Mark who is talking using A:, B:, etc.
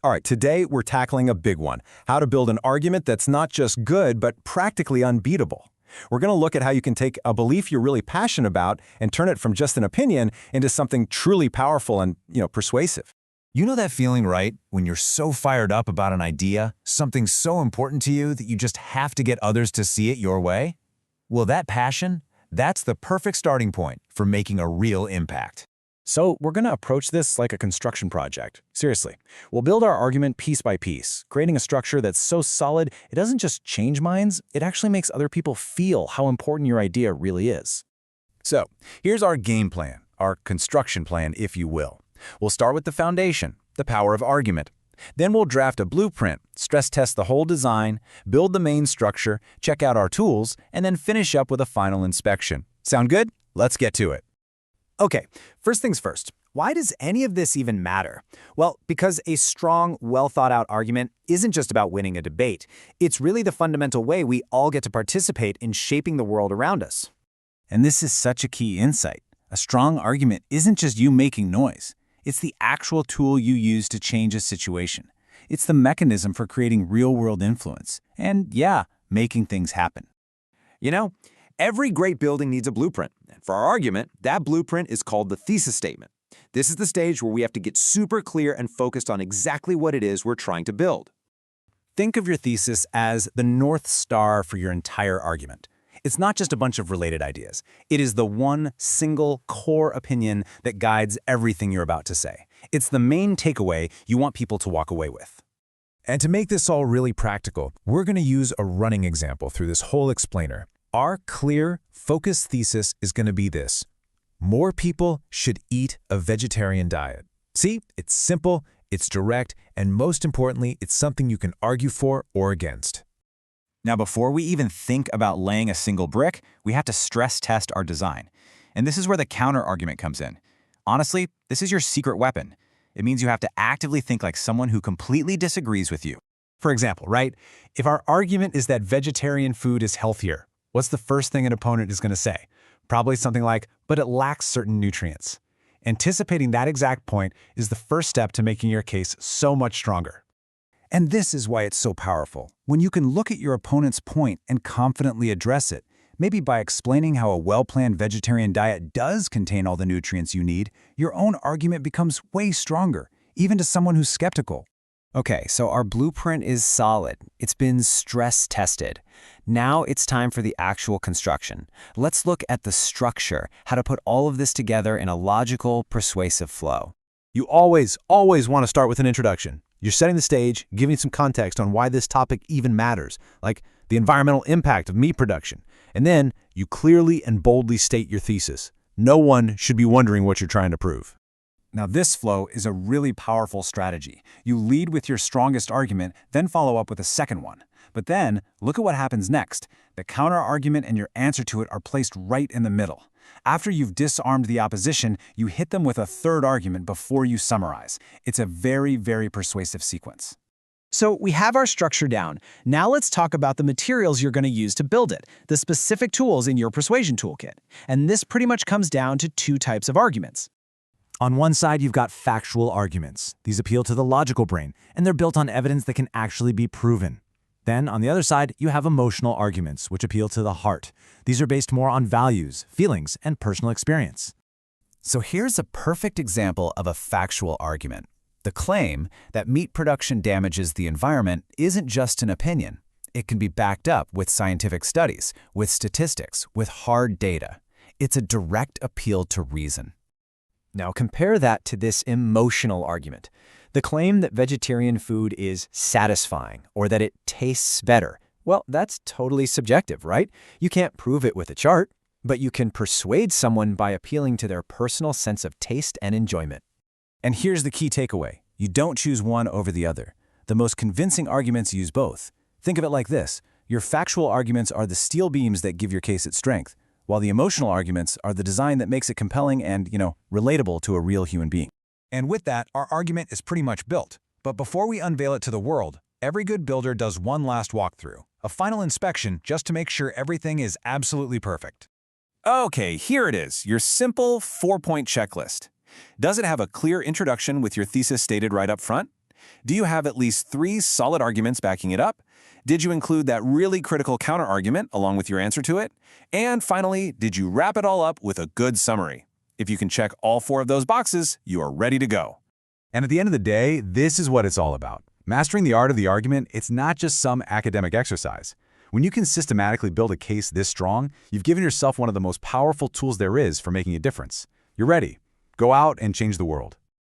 A: All right, today we're tackling a big one, how to build an argument that's not just good, but practically unbeatable. We're going to look at how you can take a belief you're really passionate about and turn it from just an opinion into something truly powerful and, persuasive.
B: You know that feeling, right? When you're so fired up about an idea, something so important to you that you just have to get others to see it your way? Well, that passion, that's the perfect starting point for making a real impact.
C: So we're going to approach this like a construction project. Seriously, we'll build our argument piece by piece, creating a structure that's so solid it doesn't just change minds, it actually makes other people feel how important your idea really is.
A: So, here's our game plan, our construction plan, if you will. We'll start with the foundation, the power of argument. Then we'll draft a blueprint, stress test the whole design, build the main structure, check out our tools, and then finish up with a final inspection. Sound good? Let's get to it.
D: Okay, first things first. Why does any of this even matter? Well, because a strong, well-thought-out argument isn't just about winning a debate. It's really the fundamental way we all get to participate in shaping the world around us.
C: And this is such a key insight. A strong argument isn't just you making noise. It's the actual tool you use to change a situation. It's the mechanism for creating real-world influence. And yeah, making things happen.
E: You know, every great building needs a blueprint. And for our argument, that blueprint is called the thesis statement. This is the stage where we have to get super clear and focused on exactly what it is we're trying to build.
C: Think of your thesis as the North Star for your entire argument. It's not just a bunch of related ideas. It is the one single core opinion that guides everything you're about to say. It's the main takeaway you want people to walk away with.
B: And to make this all really practical, we're going to use a running example through this whole explainer. Our clear, focused thesis is going to be this: more people should eat a vegetarian diet. See, it's simple, it's direct, and most importantly, it's something you can argue for or against.
C: Now, before we even think about laying a single brick, we have to stress test our design. And this is where the counter-argument comes in. Honestly, this is your secret weapon. It means you have to actively think like someone who completely disagrees with you.
F: For example, right? If our argument is that vegetarian food is healthier, what's the first thing an opponent is going to say? Probably something like, but it lacks certain nutrients. Anticipating that exact point is the first step to making your case so much stronger.
C: And this is why it's so powerful. When you can look at your opponent's point and confidently address it, maybe by explaining how a well-planned vegetarian diet does contain all the nutrients you need, your own argument becomes way stronger, even to someone who's skeptical.
D: Okay, so our blueprint is solid. It's been stress tested. Now it's time for the actual construction. Let's look at the structure, how to put all of this together in a logical, persuasive flow.
F: You always want to start with an introduction. You're setting the stage, giving some context on why this topic even matters, like the environmental impact of meat production. And then you clearly and boldly state your thesis. No one should be wondering what you're trying to prove.
C: Now, this flow is a really powerful strategy. You lead with your strongest argument, then follow up with a second one. But then, look at what happens next. The counter-argument and your answer to it are placed right in the middle. After you've disarmed the opposition, you hit them with a third argument before you summarize. It's a very, very persuasive sequence.
D: So we have our structure down. Now let's talk about the materials you're going to use to build it, the specific tools in your persuasion toolkit. And this pretty much comes down to two types of arguments.
F: On one side, you've got factual arguments. These appeal to the logical brain, and they're built on evidence that can actually be proven. Then, on the other side, you have emotional arguments, which appeal to the heart. These are based more on values, feelings, and personal experience.
B: So here's a perfect example of a factual argument. The claim that meat production damages the environment isn't just an opinion. It can be backed up with scientific studies, with statistics, with hard data. It's a direct appeal to reason.
D: Now compare that to this emotional argument. The claim that vegetarian food is satisfying or that it tastes better. Well, that's totally subjective, right? You can't prove it with a chart, but you can persuade someone by appealing to their personal sense of taste and enjoyment.
C: And here's the key takeaway. You don't choose one over the other. The most convincing arguments use both. Think of it like this. Your factual arguments are the steel beams that give your case its strength, while the emotional arguments are the design that makes it compelling and, relatable to a real human being.
A: And with that, our argument is pretty much built. But before we unveil it to the world, every good builder does one last walkthrough, a final inspection just to make sure everything is absolutely perfect.
C: Okay, here it is, your simple 4-point checklist. Does it have a clear introduction with your thesis stated right up front?
A: Do you have at least 3 solid arguments backing it up? Did you include that really critical counterargument along with your answer to it? And finally, did you wrap it all up with a good summary? If you can check all 4 of those boxes, you are ready to go.
B: And at the end of the day, this is what it's all about. Mastering the art of the argument, it's not just some academic exercise. When you can systematically build a case this strong, you've given yourself one of the most powerful tools there is for making a difference. You're ready. Go out and change the world.